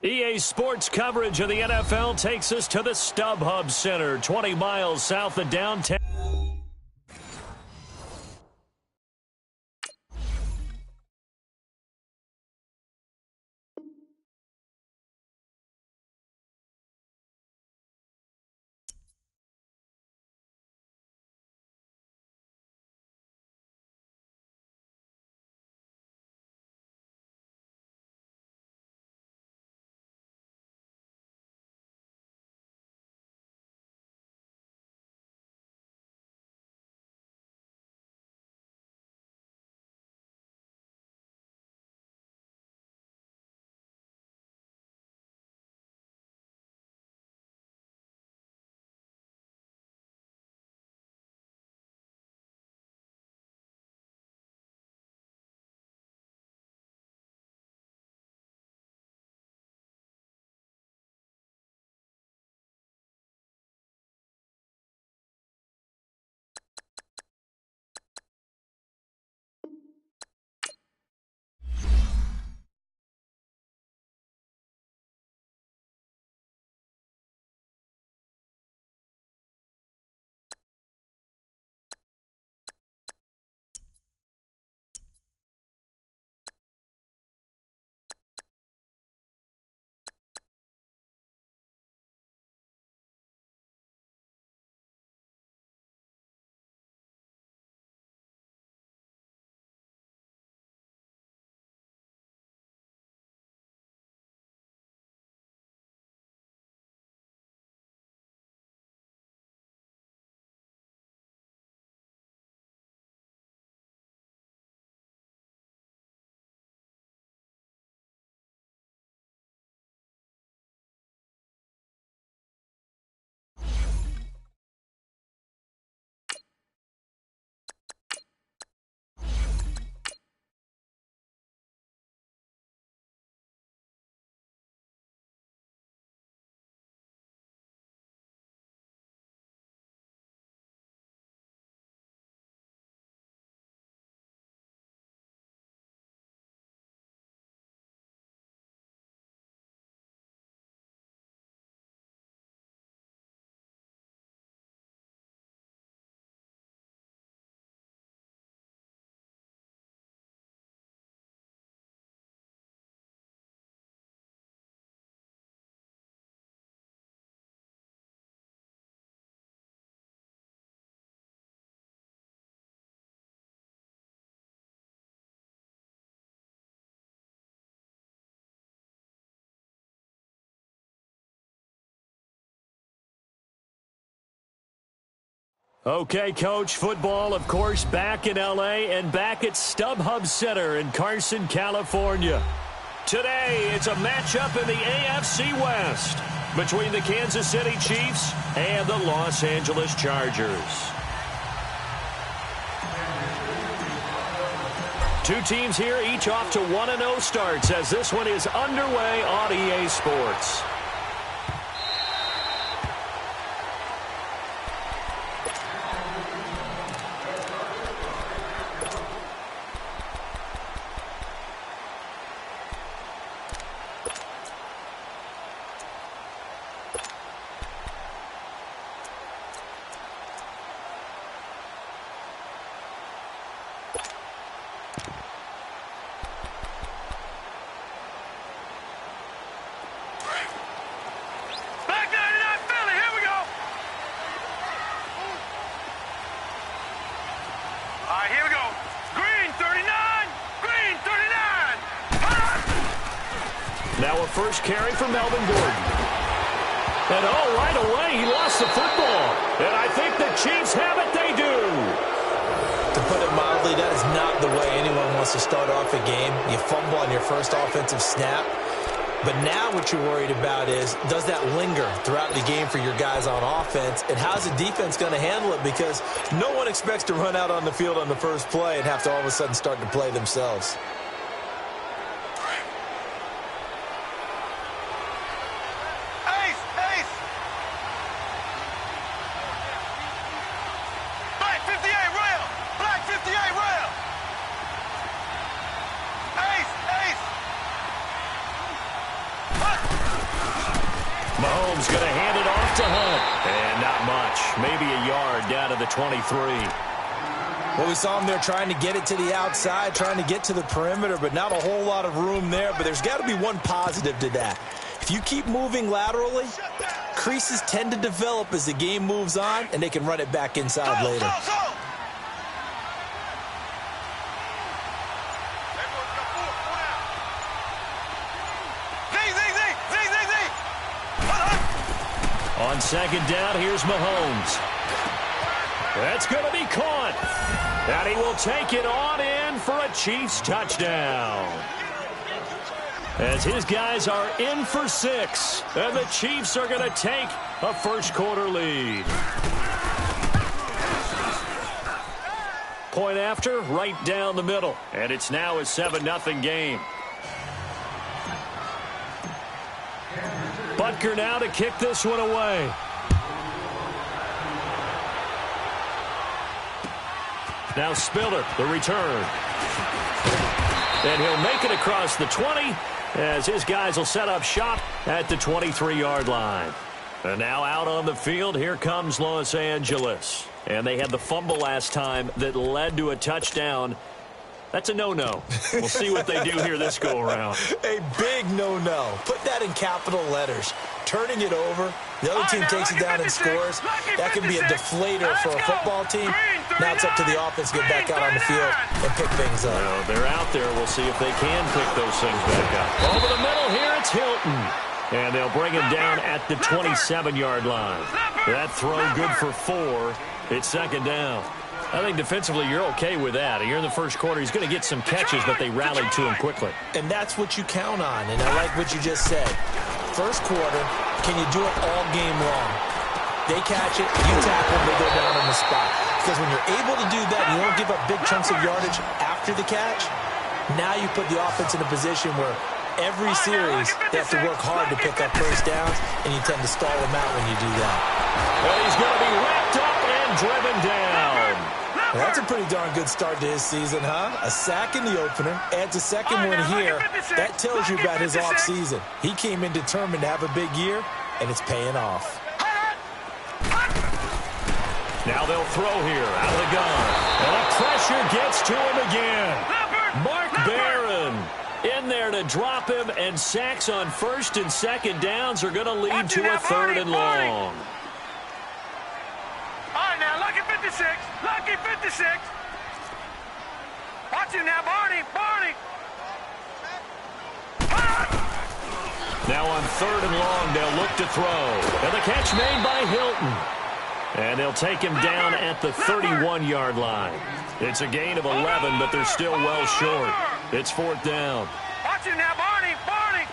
EA Sports coverage of the NFL takes us to the StubHub Center, 20 miles south of downtown. Okay, Coach, football, of course, back in L.A. and back at StubHub Center in Carson, California. Today, it's a matchup in the AFC West between the Kansas City Chiefs and the Los Angeles Chargers. Two teams here, each off to 1-0 starts as this one is underway on EA Sports. Now a first carry for Melvin Gordon. And right away he lost the football. And I think the Chiefs have it. They do. To put it mildly, that is not the way anyone wants to start off a game. You fumble on your first offensive snap. But now what you're worried about is, does that linger throughout the game for your guys on offense? And how's the defense going to handle it? Because no one expects to run out on the field on the first play and have to all of a sudden start to play themselves. Mahomes going to hand it off to Hunt. And not much. Maybe a yard down to the 23. Well, we saw him there trying to get it to the outside, trying to get to the perimeter, but not a whole lot of room there. But there's got to be one positive to that. If you keep moving laterally, creases tend to develop as the game moves on, and they can run it back inside later. On second down, here's Mahomes. That's going to be caught. And he will take it on in for a Chiefs touchdown. As his guys are in for 6. And the Chiefs are going to take a first-quarter lead. Point after, right down the middle. And it's now a 7-0 game. Butker now to kick this one away. Now Spiller, the return. And he'll make it across the 20 as his guys will set up shop at the 23-yard line. And now out on the field, here comes Los Angeles. And they had the fumble last time that led to a touchdown. That's a no-no. We'll see what they do here this go-around. A big no-no. Put that in capital letters. Turning it over. The other team takes it down and scores. That can be a deflator for a football team. Now it's up to the offense to get back out on the field and pick things up. Well, they're out there. We'll see if they can pick those things back up. Over the middle here, it's Hilton. And they'll bring him down at the 27-yard line. That throw good for 4. It's second down. I think defensively you're okay with that. You're in the first quarter. He's going to get some catches, but they rallied to him quickly. And that's what you count on, and I like what you just said. First quarter, can you do it all game long? They catch it, you tackle them, they go down on the spot. Because when you're able to do that, you don't give up big chunks of yardage after the catch, now you put the offense in a position where every series they have to work hard to pick up first downs, and you tend to stall them out when you do that. Well, he's going to be wrapped up and driven down. Well, that's a pretty darn good start to his season, huh? A sack in the opener, adds a second one here. That tells you about his offseason. He came in determined to have a big year, and it's paying off. Now they'll throw here out of the gun. And the pressure gets to him again. Mark Barron in there to drop him, and sacks on first and second downs are going to lead to a 3rd and long. Now, lucky 56. Lucky 56. Watch him now, Barney. Barney. Now on 3rd and long, they'll look to throw. And the catch made by Hilton. And they'll take him down at the 31-yard line. It's a gain of 11, but they're still well short. It's 4th down. Watch him now, Barney, Barney.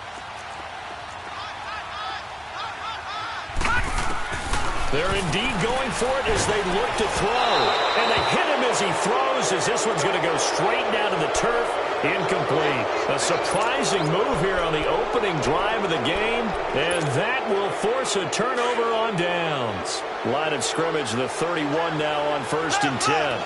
They're indeed going for it as they look to throw. And they hit him as he throws, as this one's going to go straight down to the turf. Incomplete. A surprising move here on the opening drive of the game, and that will force a turnover on downs. Line of scrimmage, the 31 now on 1st and 10.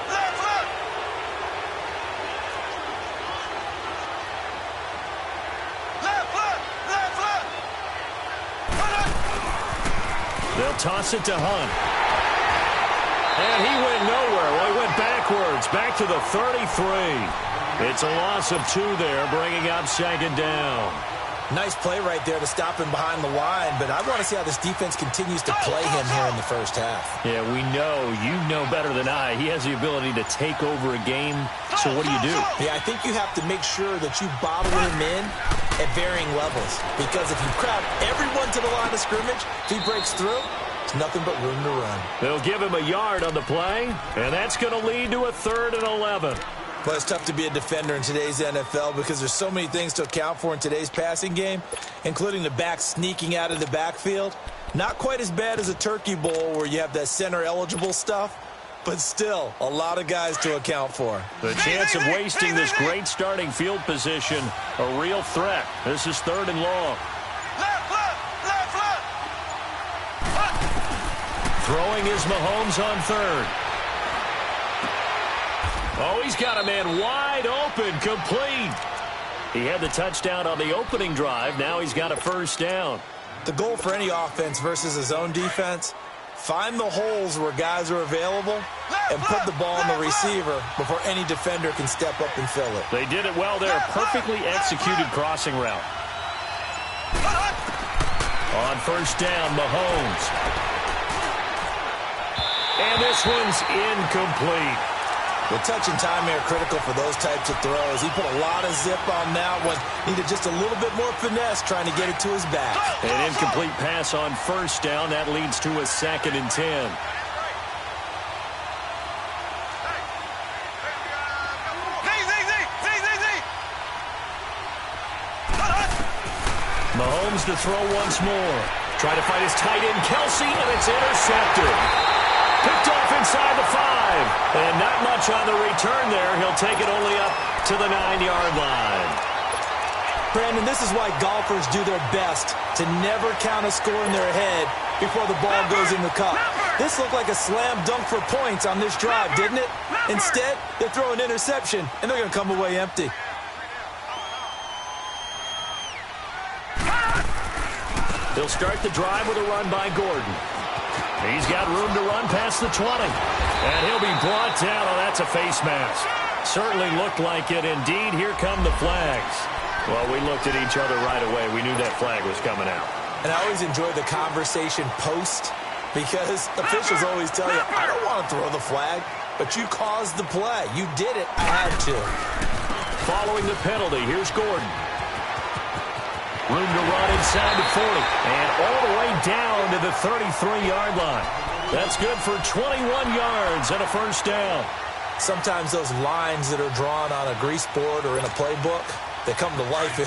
They'll toss it to Hunt. And he went nowhere. Well, he went backwards, back to the 33. It's a loss of 2 there, bringing up 2nd down. Nice play right there to stop him behind the line, but I want to see how this defense continues to play him here in the first half. Yeah, we know. You know better than I. He has the ability to take over a game, so what do you do? Yeah, I think you have to make sure that you bottle him in at varying levels, because if you crowd everyone to the line of scrimmage, if he breaks through, it's nothing but room to run. They'll give him a yard on the play, and that's going to lead to a 3rd and 11. Well, it's tough to be a defender in today's NFL because there's so many things to account for in today's passing game, including the back sneaking out of the backfield. Not quite as bad as a turkey bowl where you have that center-eligible stuff, but still a lot of guys to account for. The chance of wasting this great starting field position, a real threat. This is 3rd and long. Throwing is Mahomes on 3rd. Oh, he's got a man wide open, complete. He had the touchdown on the opening drive. Now he's got a 1st down. The goal for any offense versus a zone defense, find the holes where guys are available and put the ball on the receiver before any defender can step up and fill it. They did it well there. Perfectly executed crossing route. On 1st down, Mahomes. And this one's incomplete. The touch and time are critical for those types of throws. He put a lot of zip on that one. Needed just a little bit more finesse trying to get it to his back. An incomplete pass on 1st down. That leads to a 2nd and 10. Mahomes to throw once more. Try to find his tight end, Kelsey, and it's intercepted. Picked off inside the 5. And not much on the return there. He'll take it only up to the 9-yard line. Brandon, this is why golfers do their best to never count a score in their head before the ball goes in the cup. This looked like a slam dunk for points on this drive, didn't it? Instead, they throw an interception, and they're going to come away empty. They'll start the drive with a run by Gordon. He's got room to run past the 20. And he'll be brought down. Oh, that's a face mask. Certainly looked like it. Indeed, here come the flags. Well, we looked at each other right away. We knew that flag was coming out. And I always enjoy the conversation post because officials always tell you, I don't want to throw the flag, but you caused the play. You did it. I had to. Following the penalty, here's Gordon. Room to run inside the 40. And all the way down to the 33-yard line. That's good for 21 yards and a 1st down. Sometimes those lines that are drawn on a grease board or in a playbook, they come to life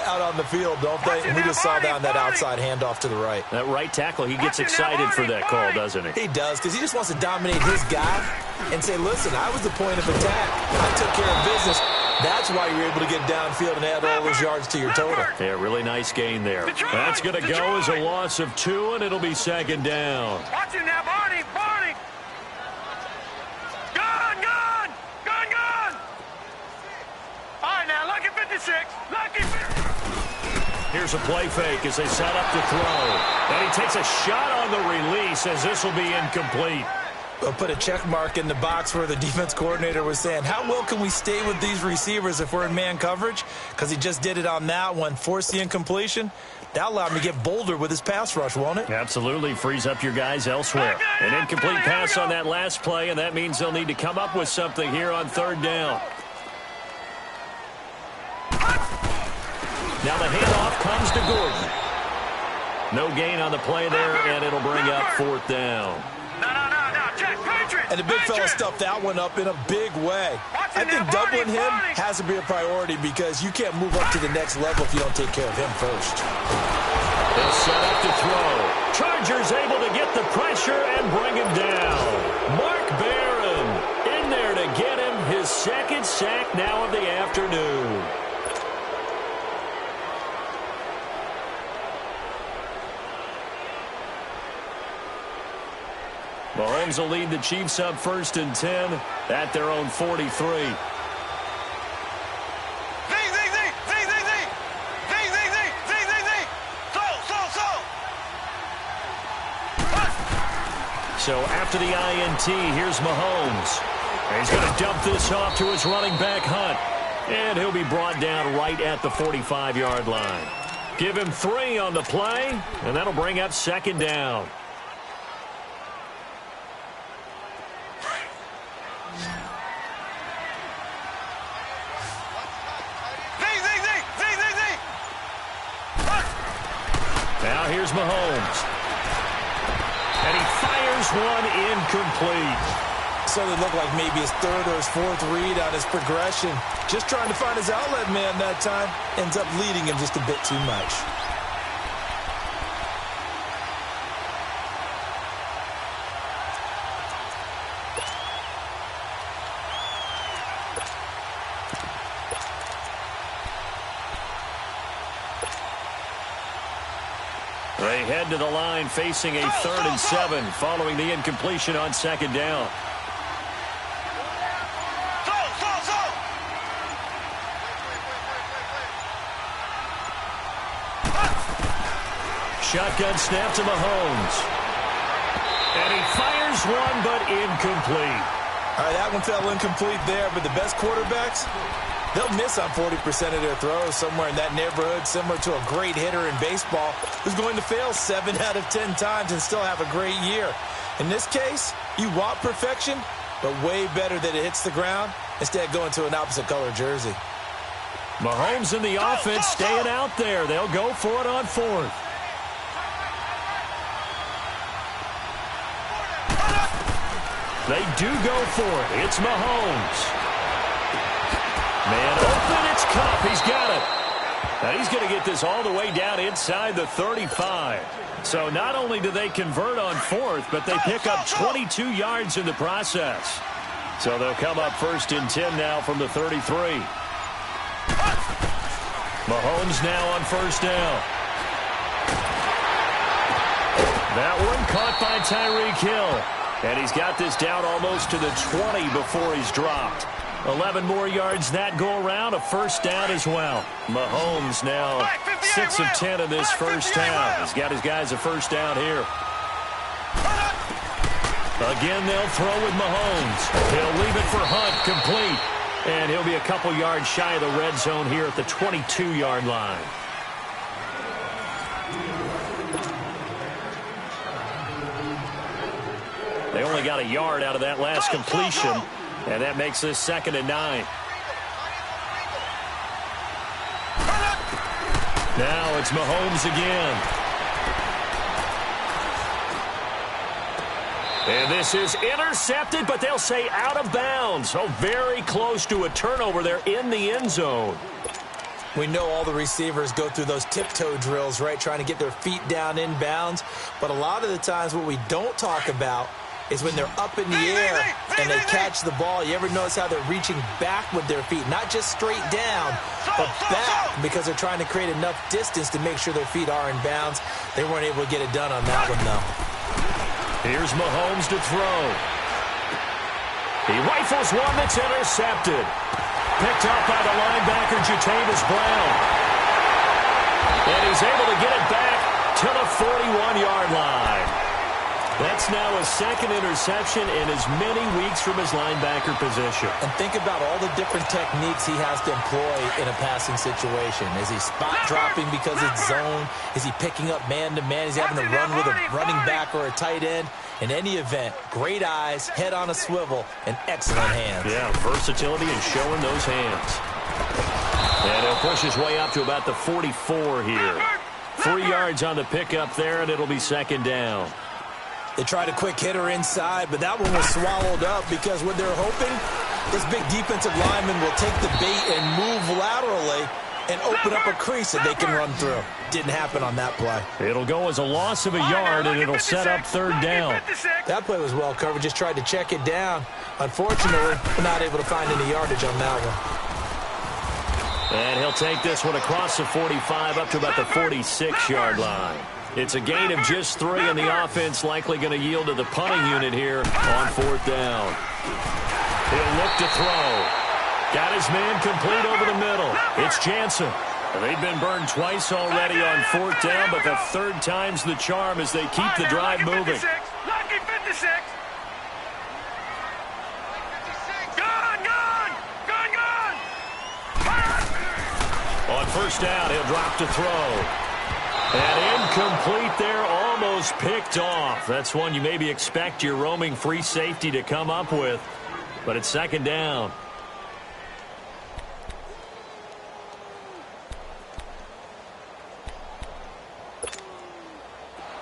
out on the field, don't they? And we just saw down that outside handoff to the right. That right tackle, he gets excited for that call, doesn't he? He does, because he just wants to dominate his guy and say, listen, I was the point of attack. I took care of business. That's why you're able to get downfield and add all those yards to your total. Yeah, really nice gain there. That's going to go as a loss of 2, and it'll be 2nd down. Watch him now, Barney, Barney. Gone, gone, gone, gone. All right, now, lucky 56, lucky 50. Here's a play fake as they set up to throw. And he takes a shot on the release as this will be incomplete. They'll put a check mark in the box where the defense coordinator was saying, how well can we stay with these receivers if we're in man coverage? Because he just did it on that one, forced the incompletion. That'll allow him to get bolder with his pass rush, won't it? Absolutely. Frees up your guys elsewhere. An incomplete pass on that last play, and that means they'll need to come up with something here on 3rd down. Now the handoff comes to Gordon. No gain on the play there, and it'll bring up 4th down. No, no, no. And the big fella stuffed that one up in a big way. I think doubling him has to be a priority because you can't move up to the next level if you don't take care of him first. They'll set up to throw. Chargers able to get the pressure and bring him down. Mark Barron in there to get him his second sack now of the afternoon. Mahomes will lead the Chiefs up 1st and 10 at their own 43. So after the INT, here's Mahomes. And he's going to dump this off to his running back, Hunt. And he'll be brought down right at the 45-yard line. Give him 3 on the play, and that'll bring up 2nd down. Now here's Mahomes. And he fires one incomplete. So it looked like maybe his 3rd or his 4th read on his progression. Just trying to find his outlet man that time. Ends up leading him just a bit too much. They head to the line facing a 3rd and 7 following the incompletion on 2nd down. Shotgun snap to Mahomes. And he fires one, but incomplete. All right, that one fell incomplete there, but the best quarterbacks, they'll miss on 40% of their throws, somewhere in that neighborhood, similar to a great hitter in baseball who's going to fail 7 out of 10 times and still have a great year. In this case, you want perfection, but way better that it hits the ground instead of going to an opposite color jersey. Mahomes and the offense staying out there. They'll go for it on 4th. They do go for it. It's Mahomes. Man open, it's Kupp. He's got it. Now he's going to get this all the way down inside the 35. So not only do they convert on 4th, but they pick up 22 yards in the process. So they'll come up 1st and 10 now from the 33. Mahomes now on 1st down. That one caught by Tyreek Hill. And he's got this down almost to the 20 before he's dropped. 11 more yards that go around, a 1st down as well. Mahomes now 6 of 10 in this first half. He's got his guys a 1st down here. Again, they'll throw with Mahomes. He'll leave it for Hunt, complete. And he'll be a couple yards shy of the red zone here at the 22-yard line. They only got a yard out of that last completion, and that makes this 2nd and 9. Now it's Mahomes again. And this is intercepted, but they'll say out of bounds. So very close to a turnover there in the end zone. We know all the receivers go through those tiptoe drills, right, trying to get their feet down in bounds. But a lot of the times what we don't talk about is when they're up in the air and they catch the ball. You ever notice how they're reaching back with their feet? Not just straight down, but back, because they're trying to create enough distance to make sure their feet are in bounds. They weren't able to get it done on that one, though. Here's Mahomes to throw. He rifles one that's intercepted. Picked up by the linebacker, Jatavis Brown. And he's able to get it back to the 41-yard line. That's now a 2nd interception in as many weeks from his linebacker position. And think about all the different techniques he has to employ in a passing situation. Is he spot dropping because it's zone? Is he picking up man-to-man? Is he having to run with a running back or a tight end? In any event, great eyes, head on a swivel, and excellent hands. Yeah, versatility and showing those hands. And he'll push his way up to about the 44 here. 3 yards on the pickup there, and it'll be 2nd down. They tried a quick hitter inside, but that one was swallowed up because what they're hoping, this big defensive lineman will take the bait and move laterally and open up a crease that they can run through. Didn't happen on that play. It'll go as a loss of a yard, and it'll set up third down. That play was well covered. Just tried to check it down. Unfortunately, we're not able to find any yardage on that one. And he'll take this one across the 45 up to about the 46-yard line. It's a gain of just 3, and the offense likely going to yield to the punting unit here on fourth down. He'll look to throw. Got his man complete over the middle. It's Jansen. They've been burned twice already on fourth down, but the third time's the charm as they keep the drive moving. Lucky 56. Gun. On first down, he'll drop to throw. And incomplete there, almost picked off. That's one you maybe expect your roaming free safety to come up with, but it's second down.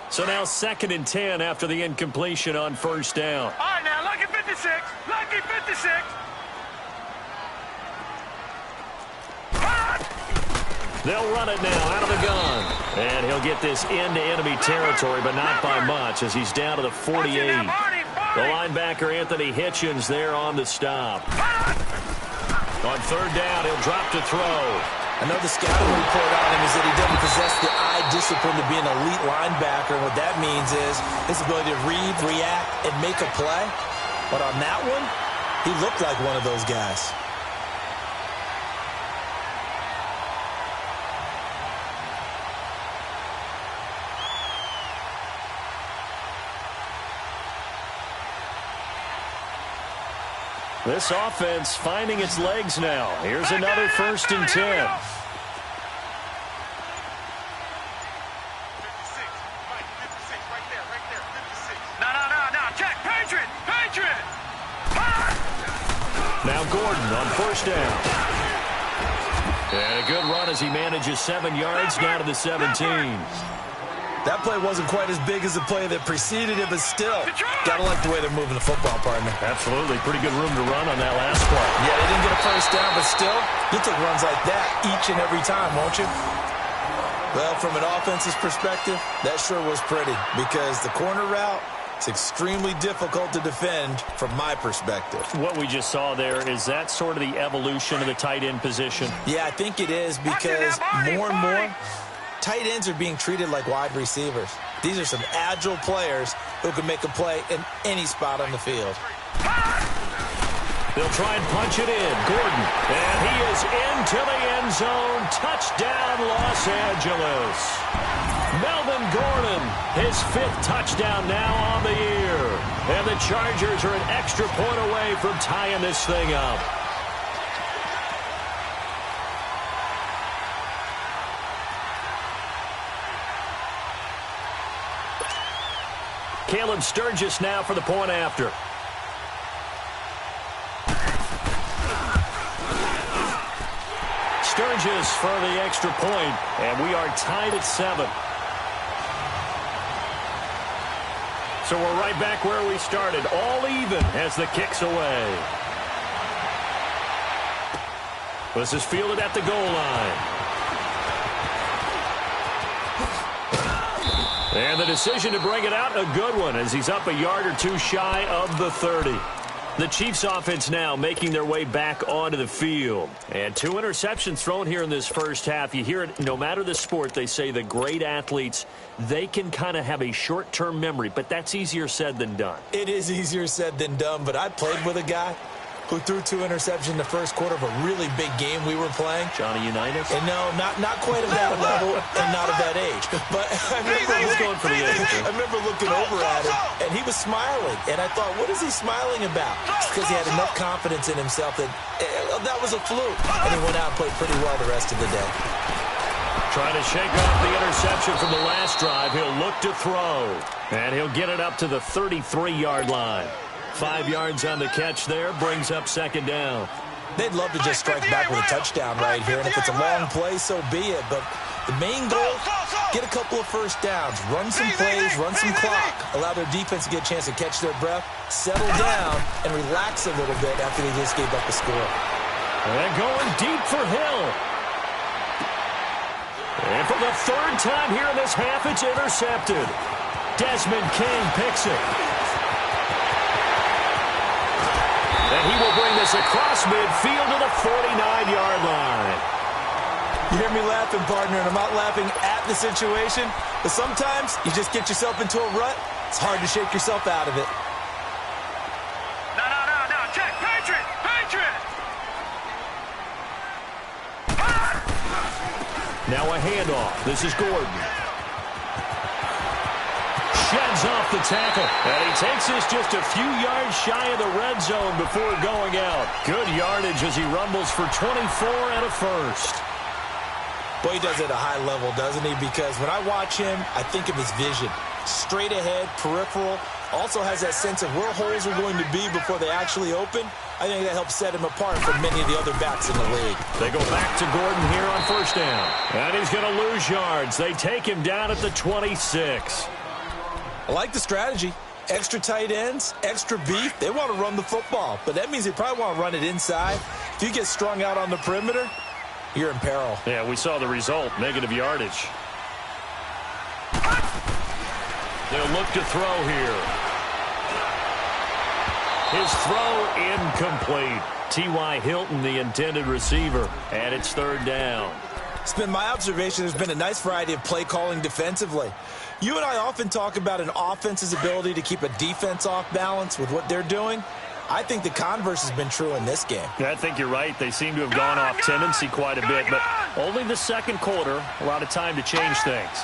So now 2nd and 10 after the incompletion on first down. All right, now, lucky 56. Lucky 56. They'll run it now out of the gun. And he'll get this into enemy territory, but not by much as he's down to the 48. The linebacker, Anthony Hitchens, there on the stop. On third down, he'll drop to throw. I know the scouting report on him is that he doesn't possess the eye discipline to be an elite linebacker. What that means is his ability to read, react, and make a play. But on that one, he looked like one of those guys. This offense finding its legs now. Here's another 1st and 10. No. Check. Patriot. Now Gordon on first down. And a good run as he manages 7 yards down to the 17. That play wasn't quite as big as the play that preceded it, but still, gotta like the way they're moving the football, partner. Absolutely. Pretty good room to run on that last play. Yeah, they didn't get a first down, but still, you'll take runs like that each and every time, won't you? Well, from an offense's perspective, that sure was pretty because the corner route is extremely difficult to defend from my perspective. What we just saw there, is that sort of the evolution of the tight end position? Yeah, I think it is because more and more, tight ends are being treated like wide receivers. These are some agile players who can make a play in any spot on the field. They'll try and punch it in. Gordon. And he is into the end zone. Touchdown, Los Angeles. Melvin Gordon, his 5th touchdown now on the year. And the Chargers are an extra point away from tying this thing up. Caleb Sturgis now for the point after. Sturgis for the extra point, and we are tied at 7. So we're right back where we started, all even as the kick's away. This is fielded at the goal line. And the decision to bring it out, a good one, as he's up a yard or two shy of the 30. The Chiefs offense now making their way back onto the field. And 2 interceptions thrown here in this first half. You hear it, no matter the sport, they say the great athletes, they can kind of have a short-term memory, but that's easier said than done. It is easier said than done, but I played with a guy who threw 2 interceptions in the first quarter of a really big game we were playing. Johnny Unitas? And no, not quite at that level and not at that age. But I remember looking over at him, and he was smiling. And I thought, what is he smiling about? It's because he had enough confidence in himself that that was a fluke. And he went out and played pretty well the rest of the day. Trying to shake off the interception from the last drive. He'll look to throw. And he'll get it up to the 33-yard line. 5 yards on the catch there, brings up second down. They'd love to just strike back with a touchdown right here, and if it's a long play, so be it. But The main goal, get a couple of first downs, run some plays, run some clock, allow their defense to get a chance to catch their breath, settle down, and relax a little bit after they just gave up a score. And going deep for Hill. And for the third time here in this half, it's intercepted. Desmond King picks it. And he will bring this across midfield to the 49-yard line. You hear me laughing, partner, and I'm not laughing at the situation, but sometimes you just get yourself into a rut. It's hard to shake yourself out of it. No. Check. Patriot. Now a handoff. This is Gordon. Sheds off the tackle. And he takes this just a few yards shy of the red zone before going out. Good yardage as he rumbles for 24 and a first. Boy, he does it at a high level, doesn't he? Because when I watch him, I think of his vision. Straight ahead, peripheral. Also has that sense of where holes are going to be before they actually open. I think that helps set him apart from many of the other backs in the league. They go back to Gordon here on first down. And he's going to lose yards. They take him down at the 26. I like the strategy. Extra tight ends, extra beef. They want to run the football, but that means they probably want to run it inside. If you get strung out on the perimeter, you're in peril. Yeah, we saw the result, negative yardage. They'll look to throw here. His throw incomplete. T.Y. Hilton, the intended receiver, and it's third down. It's been my observation there's been a nice variety of play calling defensively. You and I often talk about an offense's ability to keep a defense off balance with what they're doing. I think the converse has been true in this game. Yeah, I think you're right. They seem to have gone off tendency quite a bit, but only the second quarter, a lot of time to change things.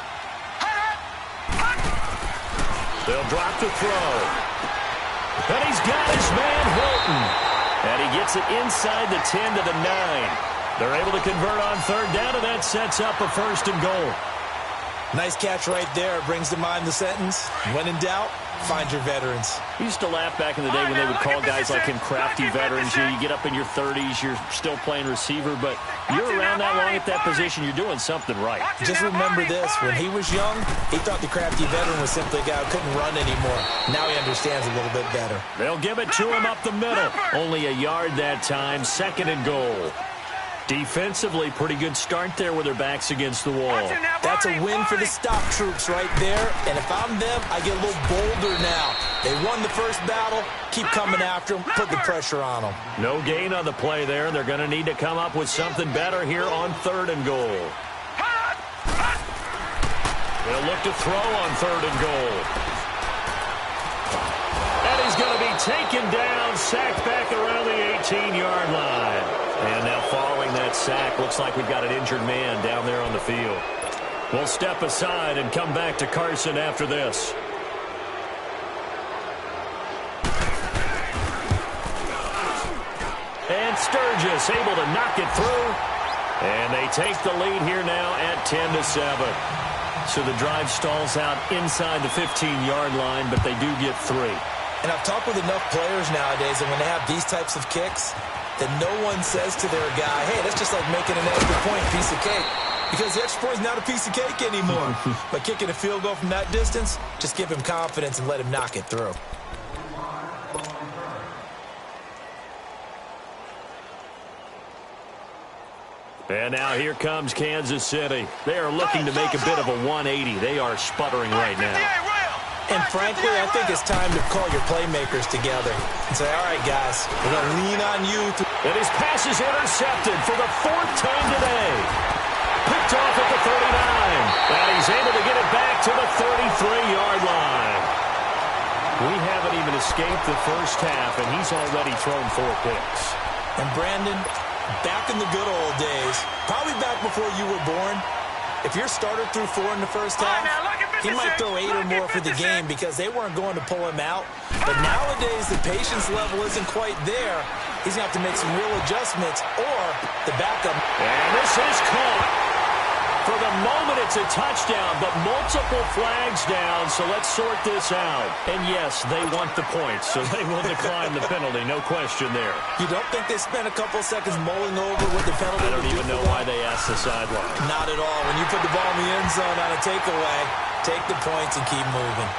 They'll drop the throw. And he's got his man Hilton. And he gets it inside the 10 to the 9. They're able to convert on third down, and that sets up a first and goal. Nice catch right there. Brings to mind the sentence, when in doubt, find your veterans. We used to laugh back in the day when they would call guys like him crafty veterans. You get up in your 30s, you're still playing receiver, but you're around that long at that position, you're doing something right. Just remember this, when he was young, he thought the crafty veteran was simply a guy who couldn't run anymore. Now he understands a little bit better. They'll give it to him up the middle. Only a yard that time, second and goal. Defensively, pretty good start there with their backs against the wall. That's a win for the stop troops right there. And if I'm them, I get a little bolder now. They won the first battle. Keep coming after them. Put the pressure on them. No gain on the play there. They're going to need to come up with something better here on third and goal. They'll look to throw on third and goal. And he's going to be taken down, sacked back around the 18-yard line. And now following that sack, looks like we've got an injured man down there on the field. We'll step aside and come back to Carson after this. And Sturgis able to knock it through. And they take the lead here now at 10-7. So the drive stalls out inside the 15-yard line, but they do get 3. And I've talked with enough players nowadays that when they have these types of kicks, that no one says to their guy, hey, that's just like making an extra point piece of cake. Because the extra point is not a piece of cake anymore. But kicking a field goal from that distance, just give him confidence and let him knock it through. And now here comes Kansas City. They are looking to make a bit of a 180. They are sputtering right now. And frankly, I think it's time to call your playmakers together and say, all right, guys, we're going to lean on you. And his pass is intercepted for the 4th time today. Picked off at the 39. And he's able to get it back to the 33-yard line. We haven't even escaped the first half, and he's already thrown 4 picks. And Brandon, back in the good old days, probably back before you were born, if your starter threw 4 in the first half, he might throw 8 or more for the game because they weren't going to pull him out. But nowadays, the patience level isn't quite there. He's going to have to make some real adjustments or the backup. And this is caught For the moment, it's a touchdown, but multiple flags down, so let's sort this out. And yes, they want the points, so they will decline the penalty, no question there. You don't think they spent a couple seconds mulling over what the penalty I don't would do even for know them? why they asked the sideline. Not at all. When you put the ball in the end zone on a takeaway, take the points and keep moving.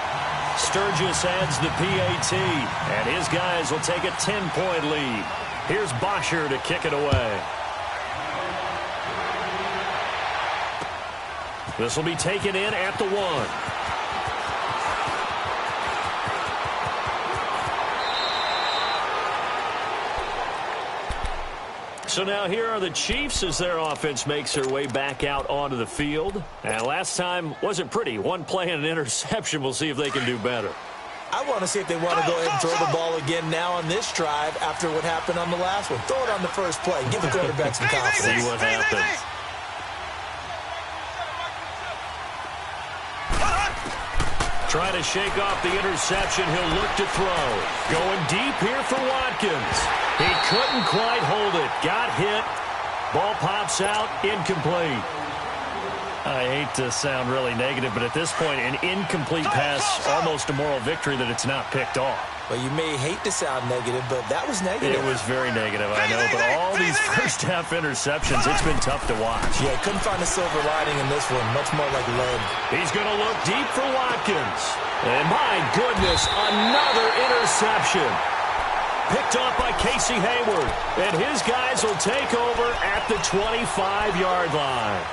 Sturgis adds the PAT, and his guys will take a 10-point lead. Here's Bosher to kick it away. This will be taken in at the 1. So now here are the Chiefs as their offense makes their way back out onto the field. And last time wasn't pretty. One play and an interception. We'll see if they can do better. I want to see if they want to go ahead and throw the ball again now on this drive after what happened on the last one. Throw it on the first play. Give the quarterback some confidence. See what happens. Trying to shake off the interception. He'll look to throw. Going deep here for Watkins. He couldn't quite hold it. Got hit. Ball pops out. Incomplete. I hate to sound really negative, but at this point, an incomplete pass, almost a moral victory that it's not picked off. Well, you may hate to sound negative, but that was negative. It was very negative, I know, but all these first-half interceptions, it's been tough to watch. Yeah, couldn't find a silver lining in this one. Much more like lead. He's going to look deep for Watkins. And my goodness, another interception. Picked off by Casey Hayward. And his guys will take over at the 25-yard line.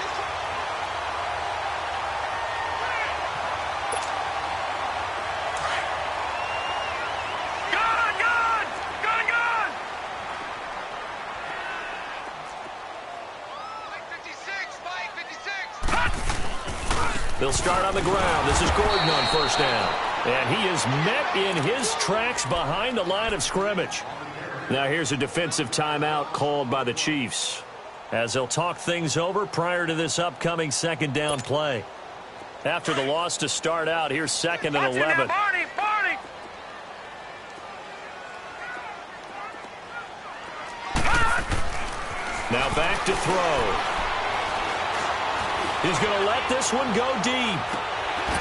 They'll start on the ground. This is Gordon on first down. And he is met in his tracks behind the line of scrimmage. Now here's a defensive timeout called by the Chiefs as they'll talk things over prior to this upcoming second down play. After the loss to start out, here's 2nd and 11. Now back to throw. He's going to let this one go deep.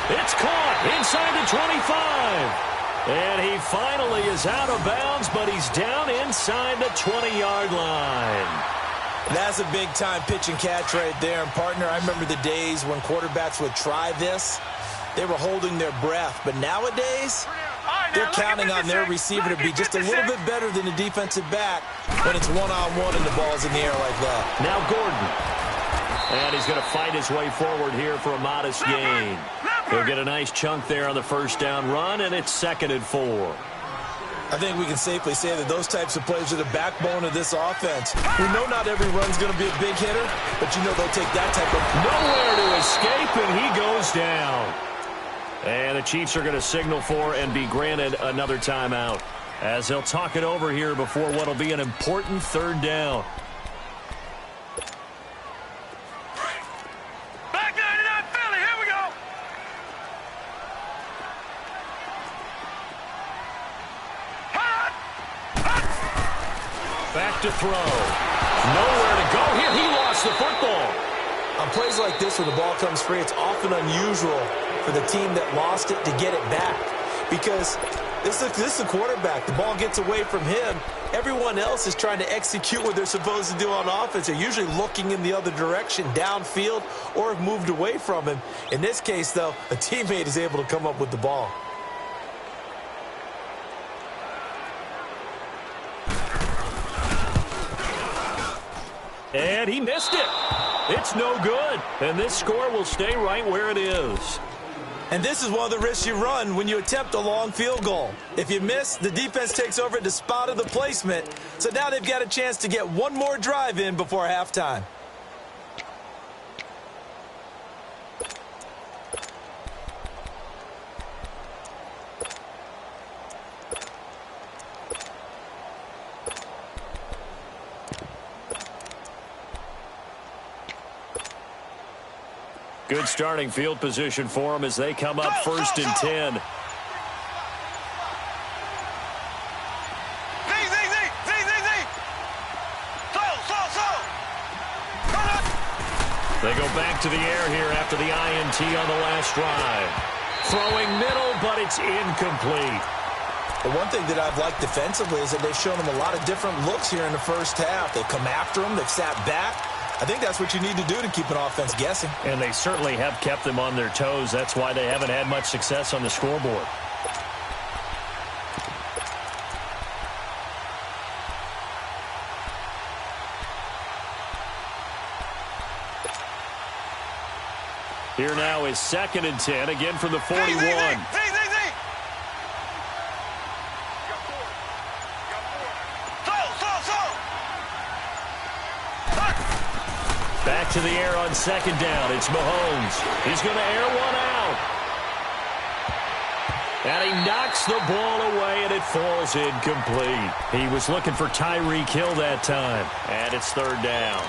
It's caught inside the 25. And he finally is out of bounds, but he's down inside the 20-yard line. That's a big-time pitch and catch right there. And, partner, I remember the days when quarterbacks would try this. They were holding their breath. But nowadays, they're counting on their receiver to be just a little bit better than the defensive back when it's one-on-one and the ball's in the air like that. Now Gordon. And he's going to fight his way forward here for a modest gain. He'll get a nice chunk there on the first down run, and it's 2nd and 4. I think we can safely say that those types of plays are the backbone of this offense. We know not every run's going to be a big hitter, but you know they'll take that type of... Nowhere to escape, and he goes down. And the Chiefs are going to signal for and be granted another timeout as they'll talk it over here before what will be an important 3rd down. Back to throw. Nowhere to go here. He lost the football. On plays like this where the ball comes free, it's often unusual for the team that lost it to get it back. Because this is the quarterback. The ball gets away from him. Everyone else is trying to execute what they're supposed to do on offense. They're usually looking in the other direction, downfield, or have moved away from him. In this case, though, a teammate is able to come up with the ball. And he missed it. It's no good. And this score will stay right where it is. And this is one of the risks you run when you attempt a long field goal. If you miss, the defense takes over at the spot of the placement. So now they've got a chance to get one more drive in before halftime. Good starting field position for them as they come up 1st and 10. They go back to the air here after the INT on the last drive. Throwing middle, but it's incomplete. The one thing that I've liked defensively is that they've shown them a lot of different looks here in the first half. They've come after them. They've sat back. I think that's what you need to do to keep an offense guessing. And they certainly have kept them on their toes. That's why they haven't had much success on the scoreboard. Here now is 2nd and 10, again from the 41. Back to the air on 2nd down. It's Mahomes. He's going to air one out. And he knocks the ball away, and it falls incomplete. He was looking for Tyreek Hill that time. And it's 3rd down.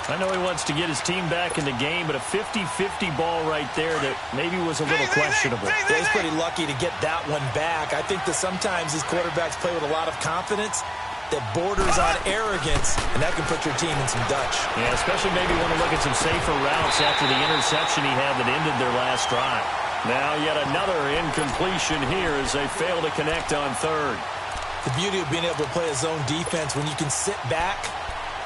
I know he wants to get his team back in the game, but a 50-50 ball right there that maybe was a little questionable. Yeah, he's pretty lucky to get that one back. I think that sometimes these quarterbacks play with a lot of confidence that borders on arrogance, and that can put your team in some Dutch. Yeah, especially maybe want to look at some safer routes after the interception he had that ended their last drive. Now yet another incompletion here as they fail to connect on 3rd. The beauty of being able to play a zone defense when you can sit back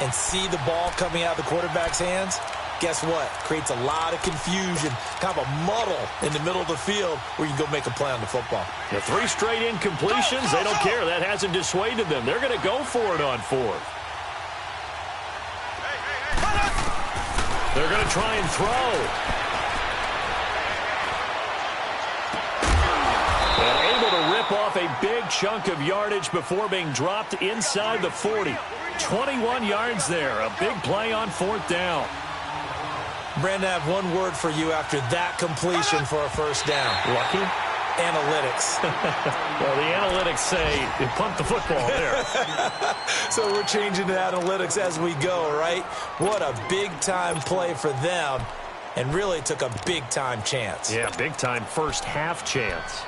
and see the ball coming out of the quarterback's hands, guess what? Creates a lot of confusion, kind of a muddle in the middle of the field where you can go make a play on the football. The 3 straight incompletions, they don't care. That hasn't dissuaded them. They're going to go for it on 4th. They're going to try and throw. And able to rip off a big chunk of yardage before being dropped inside the 40. 21 yards there. A big play on 4th down. Brandon, I have one word for you after that completion for a 1st down. Lucky? Analytics. Well, the analytics say you punt the football there. So we're changing the analytics as we go, right? What a big-time play for them, and really took a big-time chance. Yeah, big-time first half chance.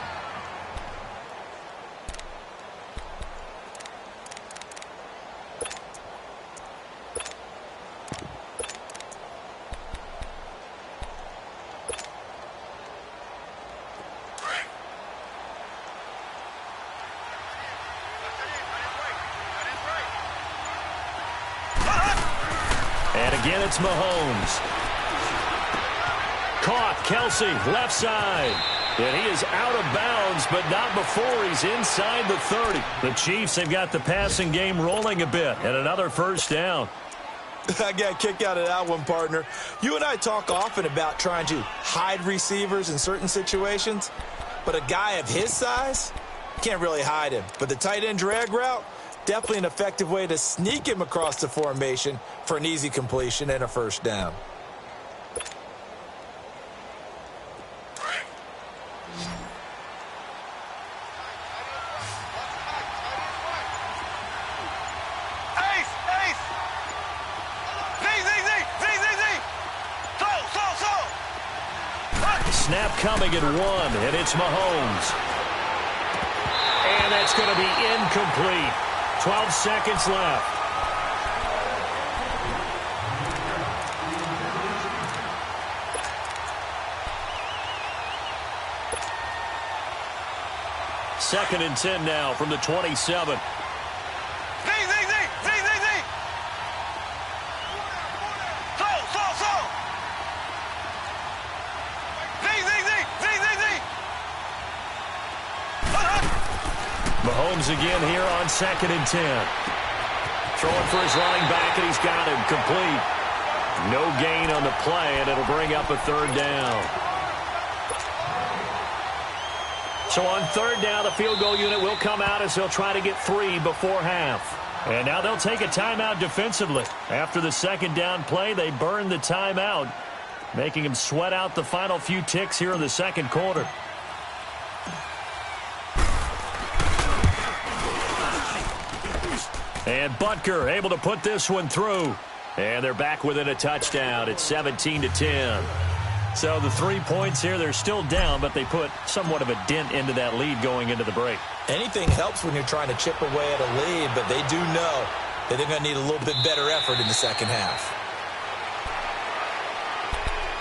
Again, it's Mahomes. Caught, Kelsey, left side. And he is out of bounds, but not before he's inside the 30. The Chiefs have got the passing game rolling a bit, and another 1st down. I got a kick out of that one, partner. You and I talk often about trying to hide receivers in certain situations, but a guy of his size can't really hide him. But the tight end drag route, definitely an effective way to sneak him across the formation for an easy completion and a 1st down. Snap coming at 1, and it's Mahomes. And that's going to be incomplete. 12 seconds left. Second and 10 now from the 27. Mahomes again here on 2nd and 10. Throwing for his running back, and he's got him complete. No gain on the play, and it'll bring up a 3rd down. So on 3rd down, the field goal unit will come out as they'll try to get 3 before half. And now they'll take a timeout defensively. After the 2nd down play, they burn the timeout, making them sweat out the final few ticks here in the 2nd quarter. And Butker able to put this one through. And they're back within a touchdown. It's 17-10. So the 3 points here, they're still down, but they put somewhat of a dent into that lead going into the break. Anything helps when you're trying to chip away at a lead, but they do know that they're going to need a little bit better effort in the 2nd half.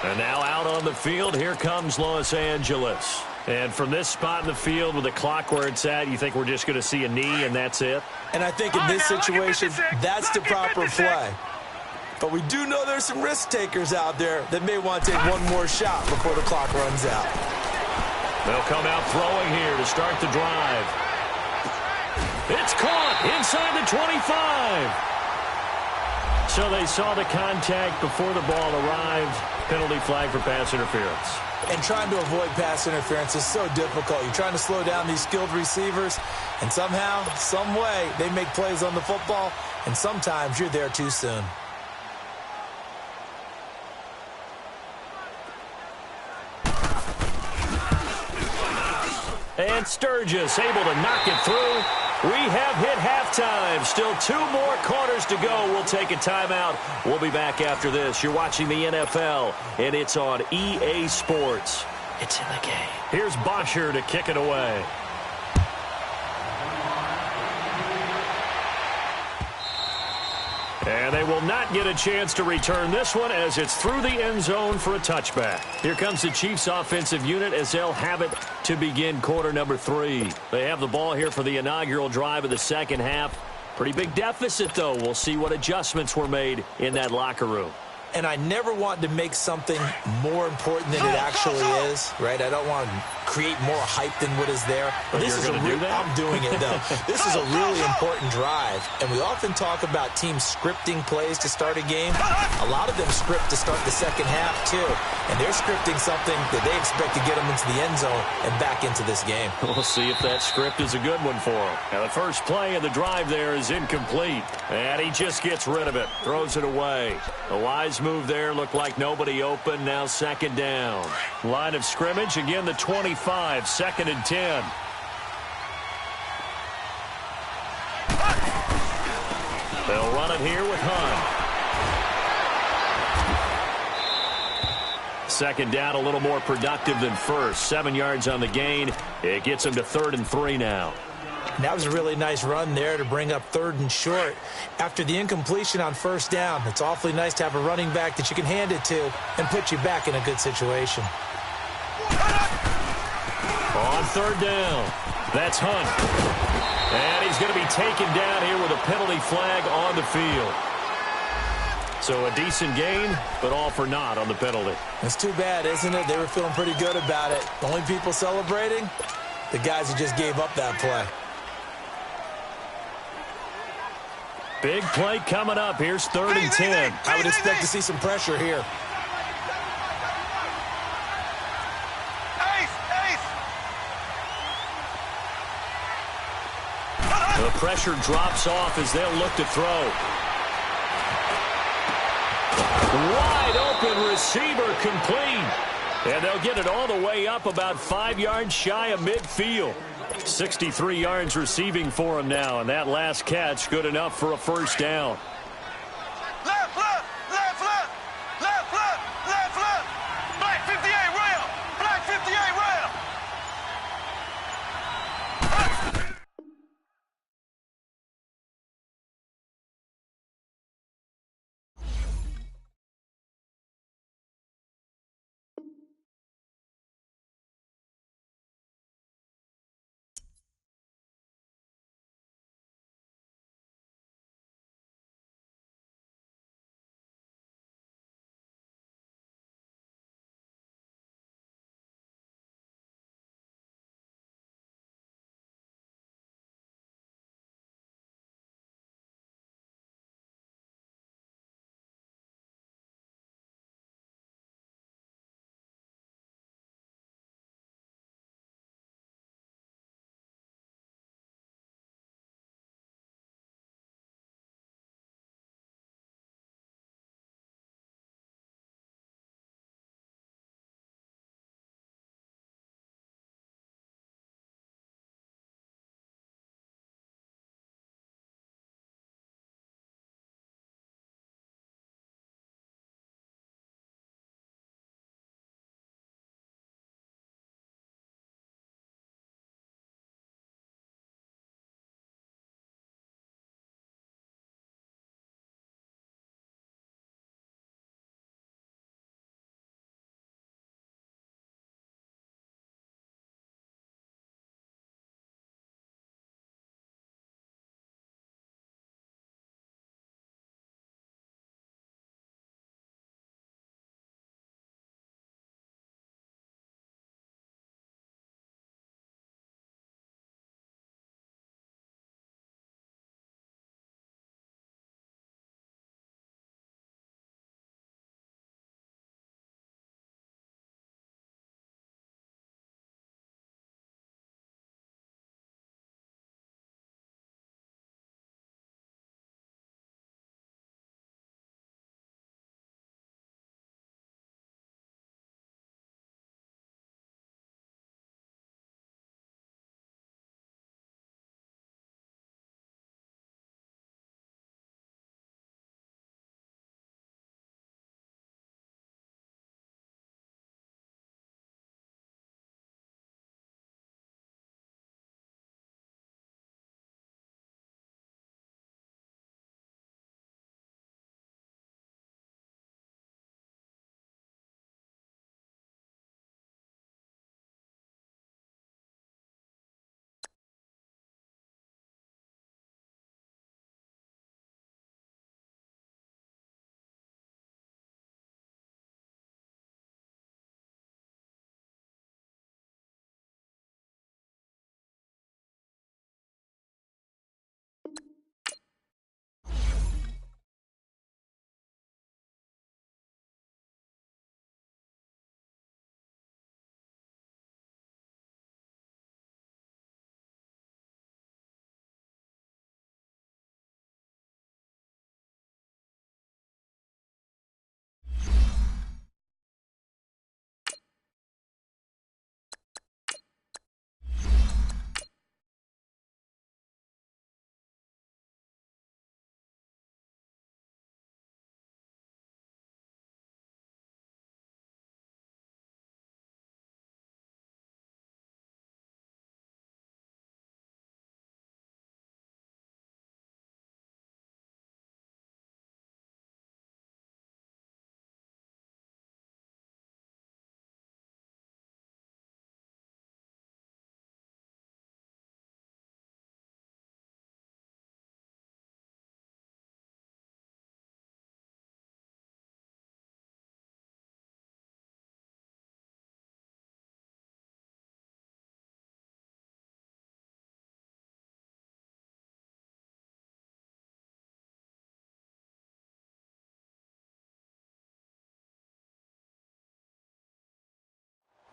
And now out on the field, here comes Los Angeles. And from this spot in the field with the clock where it's at, you think we're just going to see a knee and that's it? And I think in this situation, that's the proper play. But we do know there's some risk takers out there that may want to take one more shot before the clock runs out. They'll come out throwing here to start the drive. It's caught inside the 25. So they saw the contact before the ball arrived. Penalty flag for pass interference. And trying to avoid pass interference is so difficult. You're trying to slow down these skilled receivers, and somehow, some way, they make plays on the football, and sometimes you're there too soon. And Sturgis able to knock it through. We have hit halftime. Still 2 more quarters to go. We'll take a timeout. We'll be back after this. You're watching the NFL, and it's on EA Sports. It's in the game. Here's Bosher to kick it away. And they will not get a chance to return this one as it's through the end zone for a touchback. Here comes the Chiefs offensive unit as they'll have it to begin quarter number 3. They have the ball here for the inaugural drive of the second half. Pretty big deficit, though. We'll see what adjustments were made in that locker room. And I never want to make something more important than it actually is, right? I don't want to create more hype than what is there. But this is do that? I'm doing it, though. This is a really important drive, and we often talk about teams scripting plays to start a game. A lot of them script to start the second half, too, and they're scripting something that they expect to get them into the end zone and back into this game. We'll see if that script is a good one for them. Now, the first play of the drive there is incomplete, and he just gets rid of it, throws it away. A wise move there, looked like nobody open. Now second down. Line of scrimmage, again the 25, second and 10. They'll run it here with Hunt. Second down, a little more productive than first. 7 yards on the gain. It gets them to 3rd and 3 now. That was a really nice run there to bring up 3rd and short. After the incompletion on first down, it's awfully nice to have a running back that you can hand it to and put you back in a good situation. On 3rd down, that's Hunt. And he's going to be taken down here with a penalty flag on the field. So a decent gain, but all for naught on the penalty. It's too bad, isn't it? They were feeling pretty good about it. The only people celebrating, the guys who just gave up that play. Big play coming up. Here's 3rd and 10. I would expect to see some pressure here. The pressure drops off as they'll look to throw. Wide open receiver complete. And they'll get it all the way up about 5 yards shy of midfield. 63 yards receiving for him now, and that last catch good enough for a first down.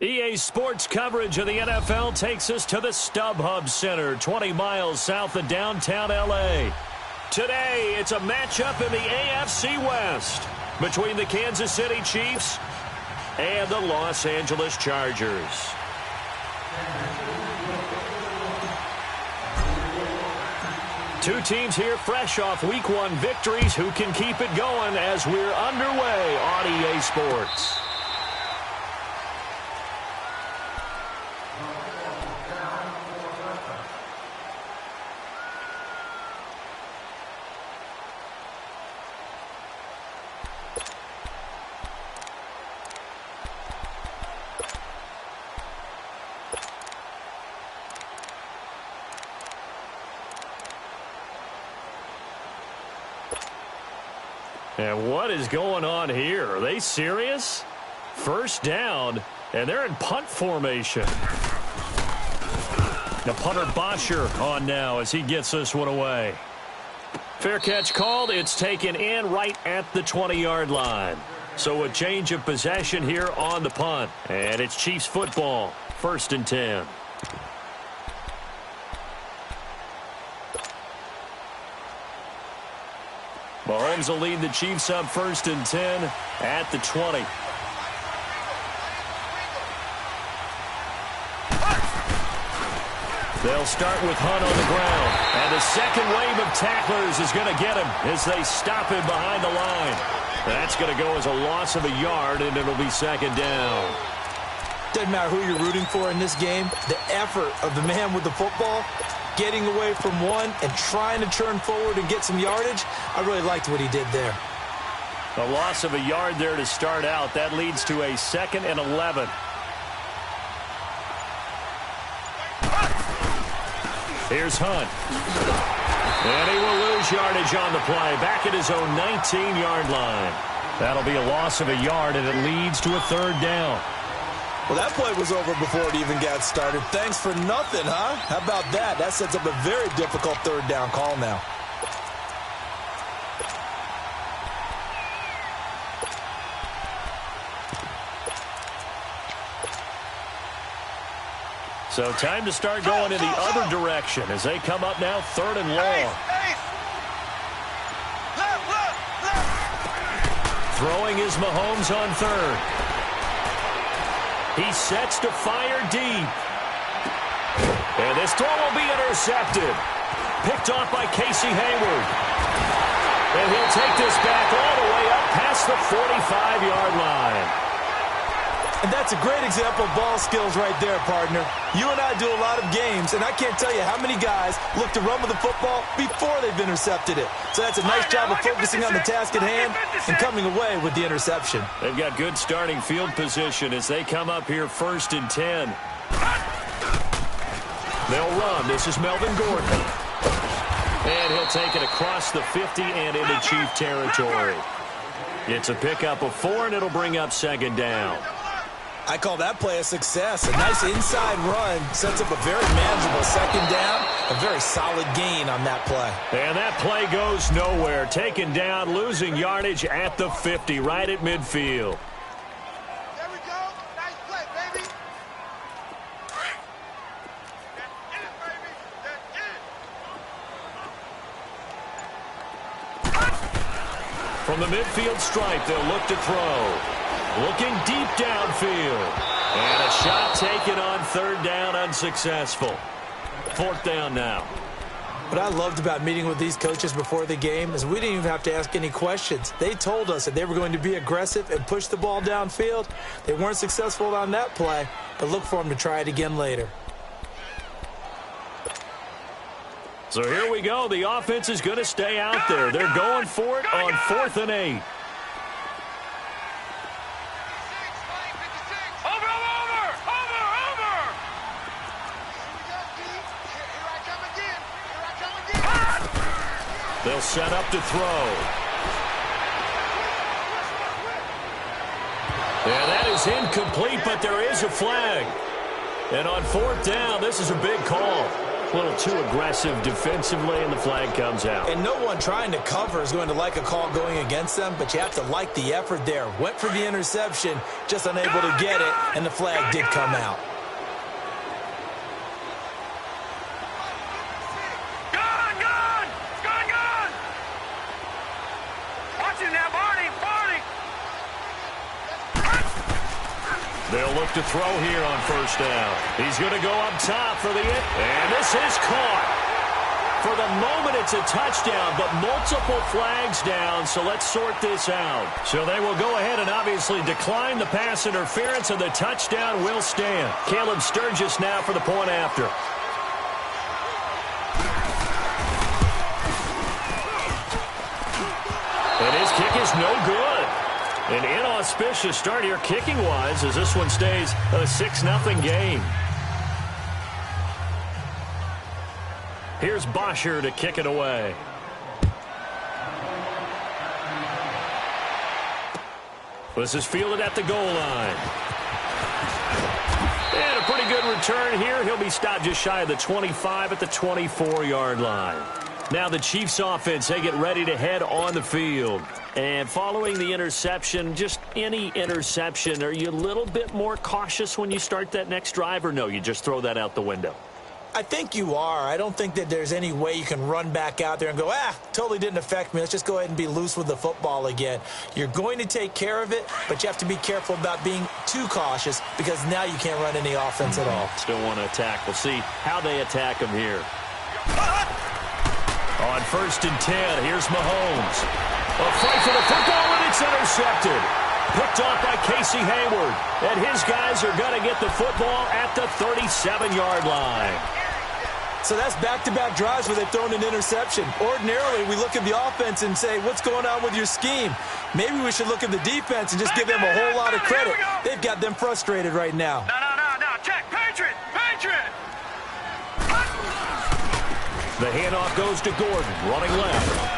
EA Sports coverage of the NFL takes us to the StubHub Center, 20 miles south of downtown L.A. Today, it's a matchup in the AFC West between the Kansas City Chiefs and the Los Angeles Chargers. Two teams here fresh off Week 1 victories who can keep it going as we're underway on EA Sports. And what is going on here? Are they serious? First down, and they're in punt formation. The punter Bosher on now as he gets this one away. Fair catch called. It's taken in right at the 20-yard line. So a change of possession here on the punt. And it's Chiefs football, 1st and 10. Mahomes will lead the Chiefs up 1st and 10 at the 20. They'll start with Hunt on the ground. And the second wave of tacklers is going to get him as they stop him behind the line. That's going to go as a loss of a yard, and it'll be 2nd down. Doesn't matter who you're rooting for in this game. The effort of the man with the football, getting away from one and trying to turn forward and get some yardage, I really liked what he did there. A loss of a yard there to start out. That leads to a 2nd and 11. Here's Hunt. And he will lose yardage on the play. Back at his own 19-yard line. That'll be a loss of a yard, and it leads to a 3rd down. Well, that play was over before it even got started. Thanks for nothing, huh? How about that? That sets up a very difficult 3rd down call now. So time to start going in the other direction as they come up now 3rd and long. Throwing is Mahomes on 3rd. He sets to fire deep. And this throw will be intercepted. Picked off by Casey Hayward. And he'll take this back all the way up past the 45-yard line. And that's a great example of ball skills right there, partner. You and I do a lot of games, and I can't tell you how many guys look to run with the football before they've intercepted it. So that's a nice job of focusing on the task at hand and coming away with the interception. They've got good starting field position as they come up here 1st and 10. They'll run. This is Melvin Gordon. And he'll take it across the 50 and into Chief territory. It's a pickup of 4, and it'll bring up 2nd down. I call that play a success. A nice inside run sets up a very manageable 2nd down. A very solid gain on that play. And that play goes nowhere. Taken down, losing yardage at the 50, right at midfield. There we go. Nice play, baby. That's it, baby. That's it. From the midfield stripe, they'll look to throw. Looking deep downfield. And a shot taken on 3rd down, unsuccessful. 4th down now. What I loved about meeting with these coaches before the game is we didn't even have to ask any questions. They told us that they were going to be aggressive and push the ball downfield. They weren't successful on that play, but look for them to try it again later. So here we go. The offense is going to stay out there. They're going for it on 4th and 8. They'll set up to throw. And that is incomplete, but there is a flag. And on 4th down, this is a big call. A little too aggressive defensively, and the flag comes out. And no one trying to cover is going to like a call going against them, but you have to like the effort there. Went for the interception, just unable to get it, and the flag did come out. They'll look to throw here on first down. He's going to go up top for the hit, and this is caught. For the moment, it's a touchdown, but multiple flags down, so let's sort this out. So they will go ahead and obviously decline the pass interference, and the touchdown will stand. Caleb Sturgis now for the point after. And his kick is no good. An inauspicious start here kicking-wise as this one stays a 6-0 game. Here's Bosher to kick it away. This is fielded at the goal line. And a pretty good return here. He'll be stopped just shy of the 25 at the 24-yard line. Now the Chiefs offense, they get ready to head on the field. And following the interception, just any interception, are you a little bit more cautious when you start that next drive, or no, you just throw that out the window? I think you are. I don't think that there's any way you can run back out there and go, totally didn't affect me. Let's just go ahead and be loose with the football again. You're going to take care of it, but you have to be careful about being too cautious because now you can't run any offense at all. Still want to attack. We'll see how they attack him here. On 1st and 10, here's Mahomes. A fight for the football, and it's intercepted. Picked off by Casey Hayward. And his guys are going to get the football at the 37-yard line. So that's back-to-back drives where they've thrown an interception. Ordinarily, we look at the offense and say, what's going on with your scheme? Maybe we should look at the defense and just give them a whole lot of credit. They've got them frustrated right now. No. Check. Patriot. The handoff goes to Gordon, running left.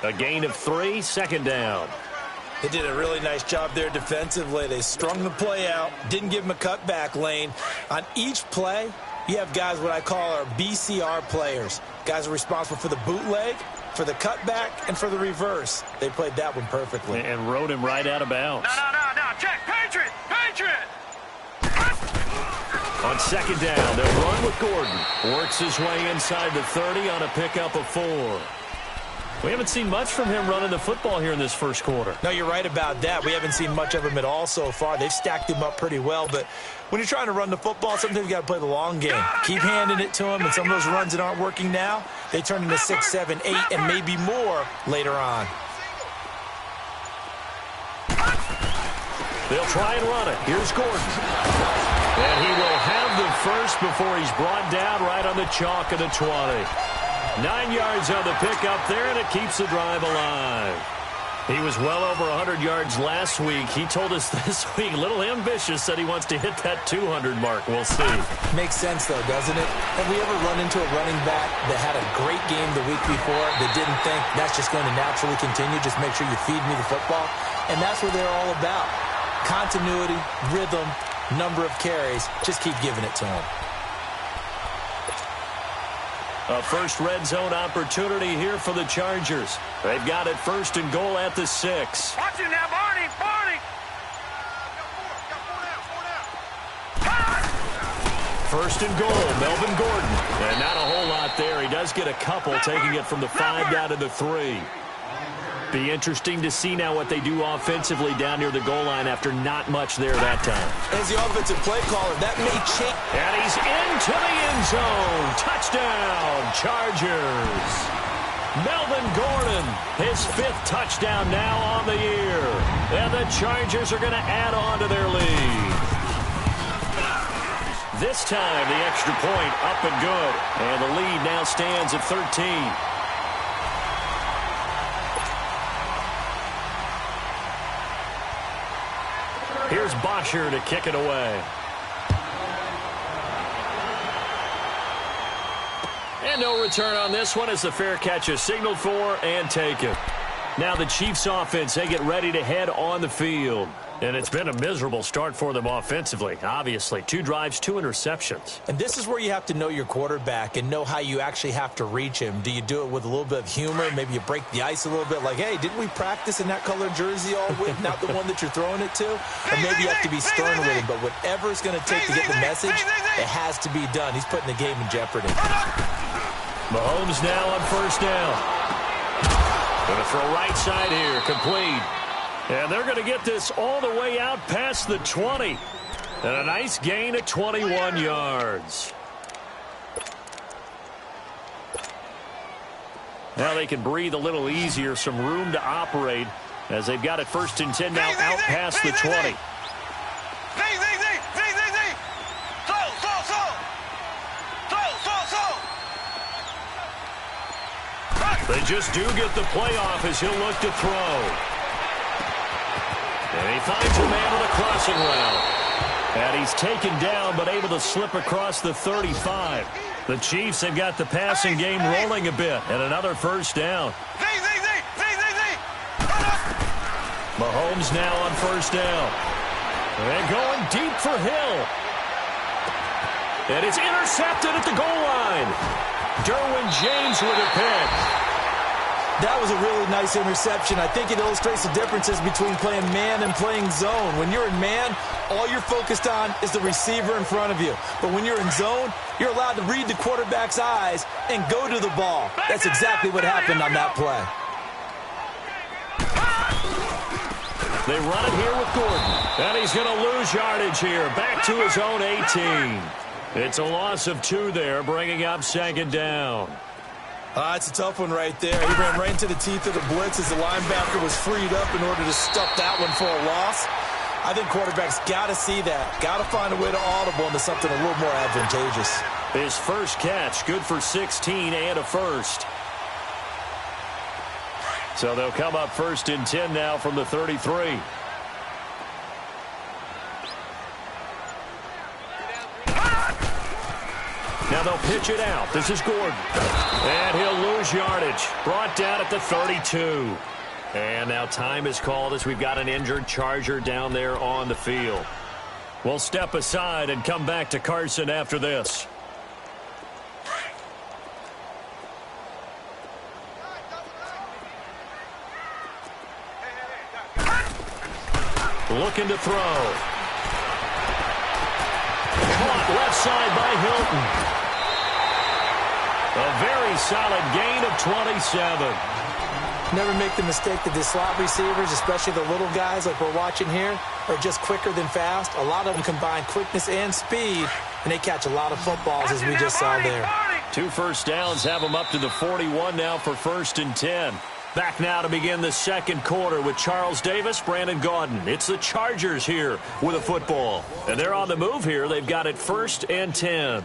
A gain of 3, 2nd down. They did a really nice job there defensively. They strung the play out, didn't give him a cutback lane. On each play, you have guys what I call our BCR players. Guys are responsible for the bootleg, for the cutback, and for the reverse. They played that one perfectly. And rode him right out of bounds. No. Check. Patriot. On 2nd down, they'll run with Gordon. Works his way inside the 30 on a pickup of 4. We haven't seen much from him running the football here in this first quarter. No, you're right about that. We haven't seen much of him at all so far. They've stacked him up pretty well, but when you're trying to run the football, sometimes you got to play the long game. Keep handing it to him, and some of those runs that aren't working now, they turn into 6, 7, 8, and maybe more later on. They'll try and run it. Here's Gordon. And he will have the first before he's brought down right on the chalk of the 20. 9 yards on the pickup there, and it keeps the drive alive. He was well over 100 yards last week. He told us this week, a little ambitious, said he wants to hit that 200 mark. We'll see. Makes sense, though, doesn't it? Have we ever run into a running back that had a great game the week before that didn't think that's just going to naturally continue? Just make sure you feed me the football. And that's what they're all about. Continuity, rhythm, number of carries. Just keep giving it to him. A first red zone opportunity here for the Chargers. They've got it 1st and goal at the 6. Watch it now, Barney. First and goal, Melvin Gordon. And not a whole lot there. He does get a couple, taking it from the 5 down to the 3. Be interesting to see now what they do offensively down near the goal line after not much there that time. As the offensive play caller, that may change. And he's into the end zone. Touchdown, Chargers. Melvin Gordon, his 5th touchdown now on the year. And the Chargers are going to add on to their lead. This time, the extra point up and good. And the lead now stands at 13. Here's Bosher to kick it away. And no return on this one as the fair catch is signaled for and taken. Now the Chiefs offense, they get ready to head on the field. And it's been a miserable start for them offensively, obviously. 2 drives, 2 interceptions. And this is where you have to know your quarterback and know how you actually have to reach him. Do you do it with a little bit of humor? Maybe you break the ice a little bit, like, hey, didn't we practice in that colored jersey all week, not the one that you're throwing it to? Or maybe you have to be stern with him, but whatever it's going to take to get the message, it has to be done. He's putting the game in jeopardy. Mahomes now on first down. Going to throw right side here, complete. And they're going to get this all the way out past the 20. And a nice gain of 21 yards. Now they can breathe a little easier, some room to operate as they've got it 1st and 10 now out past the 20. They just do get the playoff as he'll look to throw. And he finds a man on a crossing route. And he's taken down but able to slip across the 35. The Chiefs have got the passing game rolling a bit. And another first down. Mahomes now on first down. And going deep for Hill. And it's intercepted at the goal line. Derwin James with a pick. That was a really nice interception. I think it illustrates the differences between playing man and playing zone. When you're in man, all you're focused on is the receiver in front of you. But when you're in zone, you're allowed to read the quarterback's eyes and go to the ball. That's exactly what happened on that play. They run it here with Gordon. And he's going to lose yardage here. Back to his own 18. It's a loss of 2 there, bringing up 2nd down. It's a tough one right there. He ran right into the teeth of the blitz as the linebacker was freed up in order to stuff that one for a loss. I think quarterbacks got to see that. Got to find a way to audible into something a little more advantageous. His first catch, good for 16 and a first. So they'll come up 1st and 10 now from the 33. Now they'll pitch it out. This is Gordon. And he'll lose yardage. Brought down at the 32. And now time is called as we've got an injured Charger down there on the field. We'll step aside and come back to Carson after this. Looking to throw. Caught left side by Hilton. A very solid gain of 27. Never make the mistake that the slot receivers, especially the little guys like we're watching here, are just quicker than fast. A lot of them combine quickness and speed, and they catch a lot of footballs as we just saw there. 2 first downs have them up to the 41 now for 1st and 10. Back now to begin the 2nd quarter with Charles Davis, Brandon Gaudin. It's the Chargers here with a football. And they're on the move here. They've got it 1st and 10.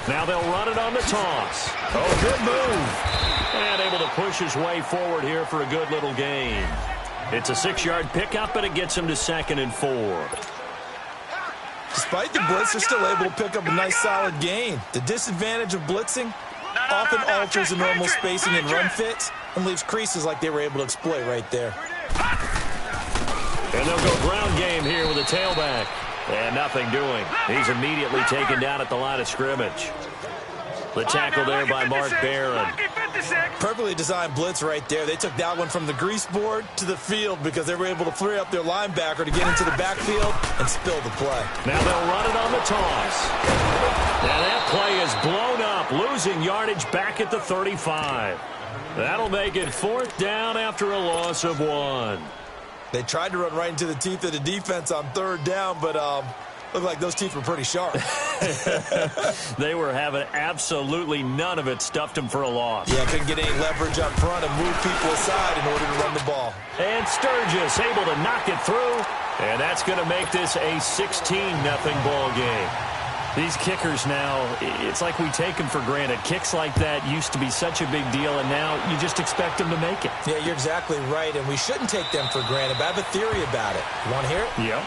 Now they'll run it on the toss. Oh, good move. And able to push his way forward here for a good little gain. It's a 6-yard pickup, and it gets him to 2nd and 4. Despite the blitz, they're still able to pick up a nice solid gain. The disadvantage of blitzing often alters the normal spacing and run fits and leaves creases like they were able to exploit right there. And they'll go ground game here with a tailback. And nothing doing. He's immediately taken down at the line of scrimmage. The tackle there by Mark Barron. Perfectly designed blitz right there. They took that one from the grease board to the field because they were able to free up their linebacker to get into the backfield and spill the play. Now they'll run it on the toss. Now that play is blown up, losing yardage back at the 35. That'll make it 4th down after a loss of 1. They tried to run right into the teeth of the defense on 3rd down, but looked like those teeth were pretty sharp. They were having absolutely none of it. Stuffed them for a loss. Yeah, couldn't get any leverage up front and move people aside in order to run the ball. And Sturgis able to knock it through. And that's going to make this a 16-0 ball game. These kickers now, it's like we take them for granted. Kicks like that used to be such a big deal, and now you just expect them to make it. Yeah, you're exactly right, and we shouldn't take them for granted, but I have a theory about it. You want to hear it? Yep.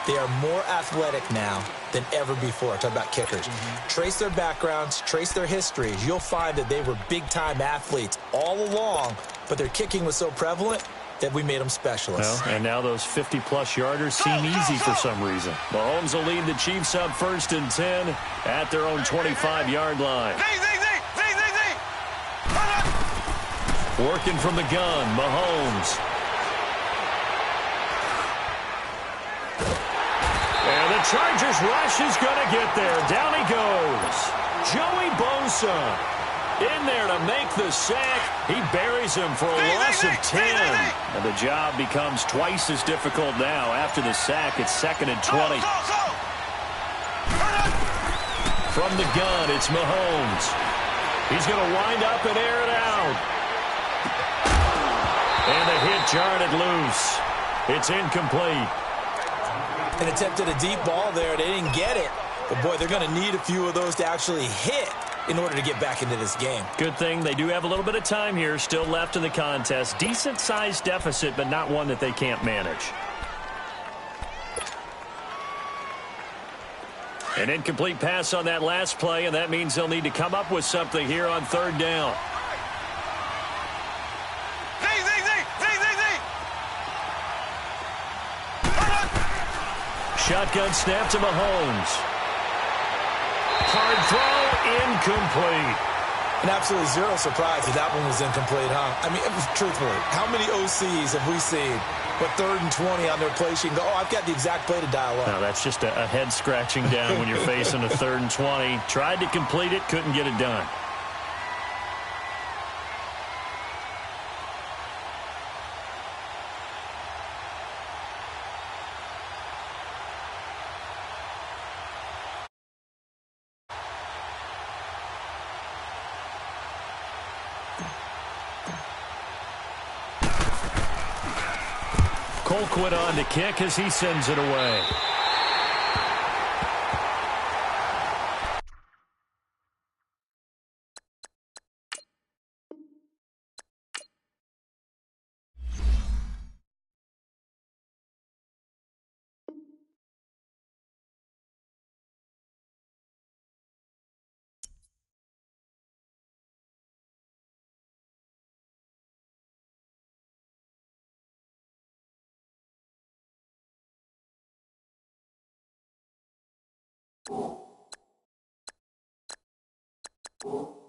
They are more athletic now than ever before. Talk about kickers. Trace their backgrounds, trace their histories. You'll find that they were big-time athletes all along, but their kicking was so prevalent that we made them specialists. Well, and now those 50-plus yarders seem easy for some reason. Mahomes will lead the Chiefs up 1st and 10 at their own 25-yard line. Working from the gun, Mahomes. And the Chargers rush is going to get there. Down he goes. Joey Bosa in there to make the sack. He buries him for a loss of 10. And the job becomes twice as difficult now. After the sack, it's 2nd and 20. From the gun, it's Mahomes. He's going to wind up and air it out. And the hit jarred it loose. It's incomplete. And attempted a deep ball there. They didn't get it. But, boy, they're going to need a few of those to actually hit in order to get back into this game. Good thing they do have a little bit of time here still left in the contest. Decent-sized deficit, but not one that they can't manage. An incomplete pass on that last play, and that means they'll need to come up with something here on 3rd down. Shotgun snap to Mahomes. Hard throw, incomplete. And absolutely zero surprise that that one was incomplete, huh? I mean, truthfully, how many OCs have we seen with 3rd and 20 on their play sheet and go, oh, I've got the exact play to dial up? No, that's just a head scratching down when you're facing a 3rd and 20. Tried to complete it, couldn't get it done. Colquitt on to kick as he sends it away. You